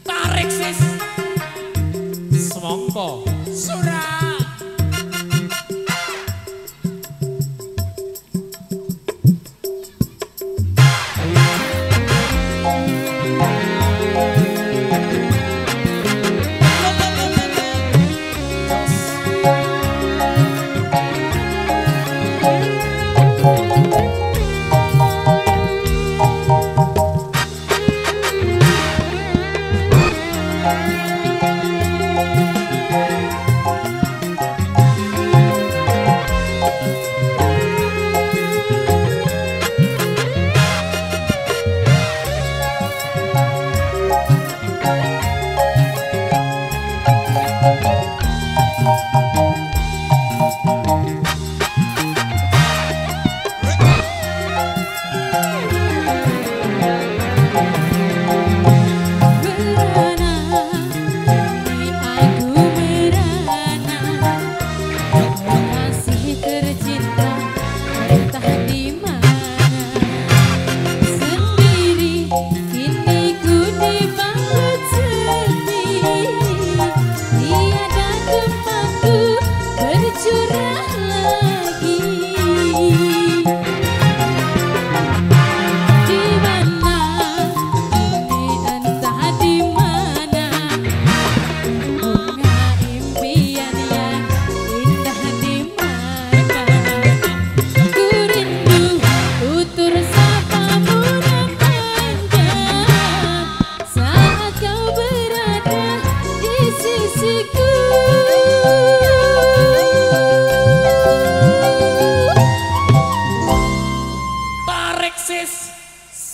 Tarik sis semongko surah.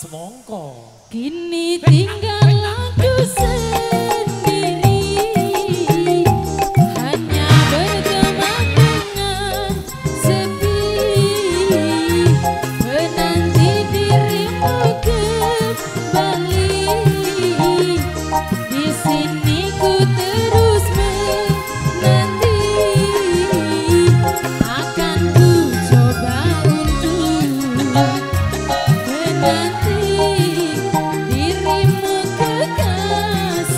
Semongko kini tinggal aku sendiri, hanya berteman dengan sepi, menanti dirimu kembali. Di sini ku terus menanti, akan ku coba untuk menanti dirimu kekasih.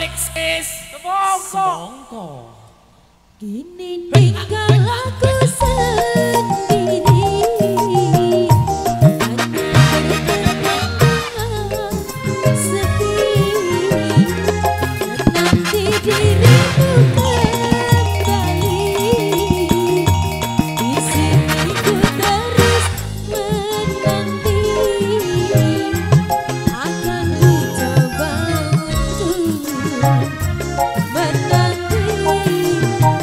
Alexis Semongko. Kini tinggal aku sendiri, hanya sepi. Nanti diriku kembali, di sini ku terus menanti. Akan ku coba untuk menanti dirimu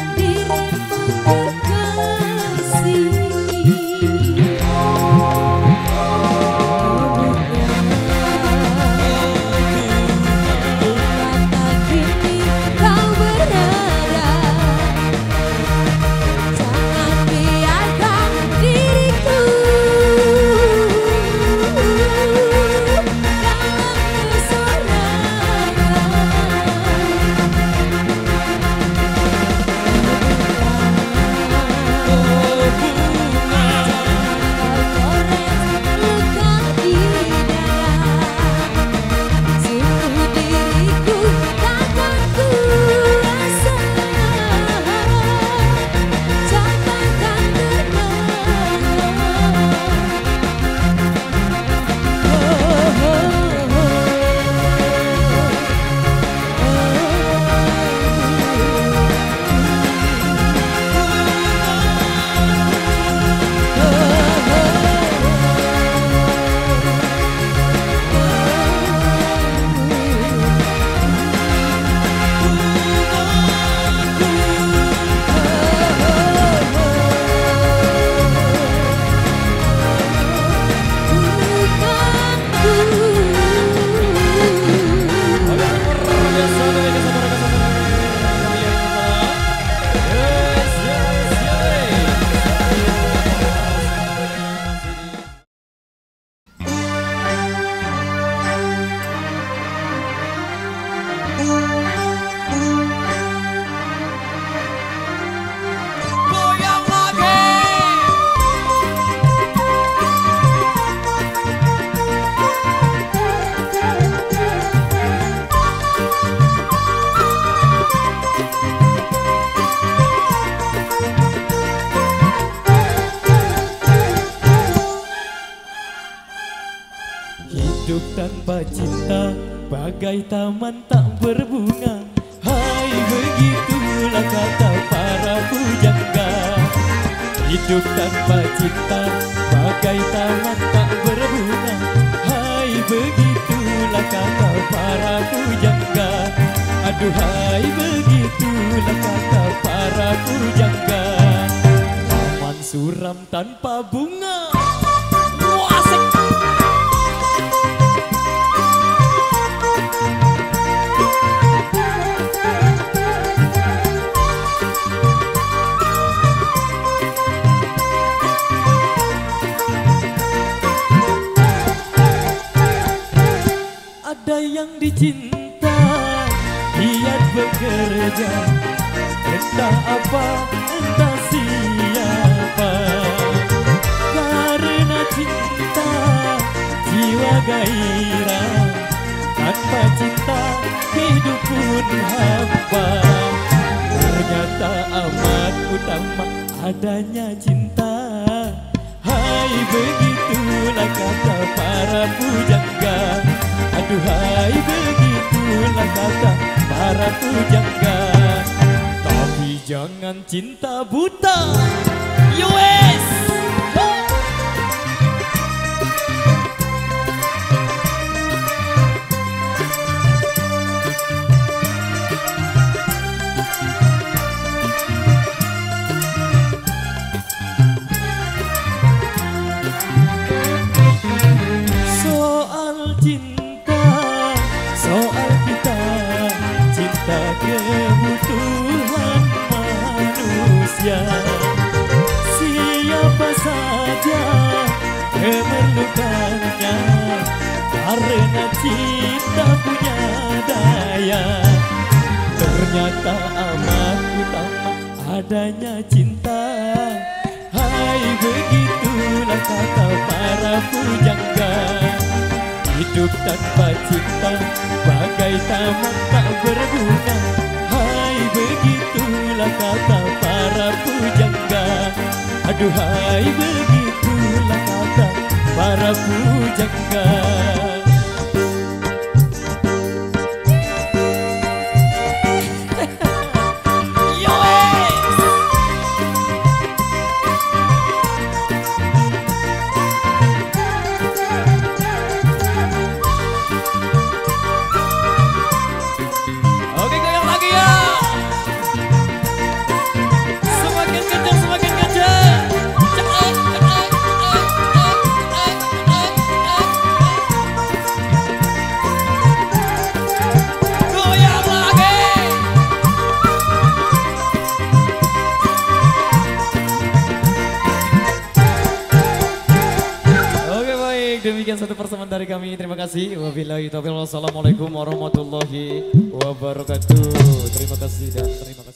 Hidup tanpa cinta bagai taman tak berbunga. Hai, begitulah kata para pujangga. Hidup tanpa cinta bagai taman tak berbunga. Hai, begitulah kata para pujangga. Aduhai, begitulah kata para pujangga. Taman suram tanpa bunga. Wah, asik. Ada yang dicinta, giat bekerja, entah apa, entah siapa. Karena cinta, jiwa gairah. Tanpa cinta, hidup pun hampa. Ternyata amat utama adanya cinta. Hai, begitulah kata para pujangga. Aduhai, begitulah kata para pujangga. Tapi jangan cinta buta. US. Soal cinta, soal kita, cinta kebutuhan manusia. Siapa saja memerlukannya, karena cinta punya daya. Ternyata amat utama adanya cinta. Hai, begitulah kata para pujangga. Hidup tanpa cinta bagai taman tak berguna. Hai begitulah kata para pujangga. Aduhai begitulah kata para pujangga. Demikian satu persembahan dari kami. Terima kasih. Wabillahi taufiq. Wassalamualaikum warahmatullahi wabarakatuh. Terima kasih dan terima kasih.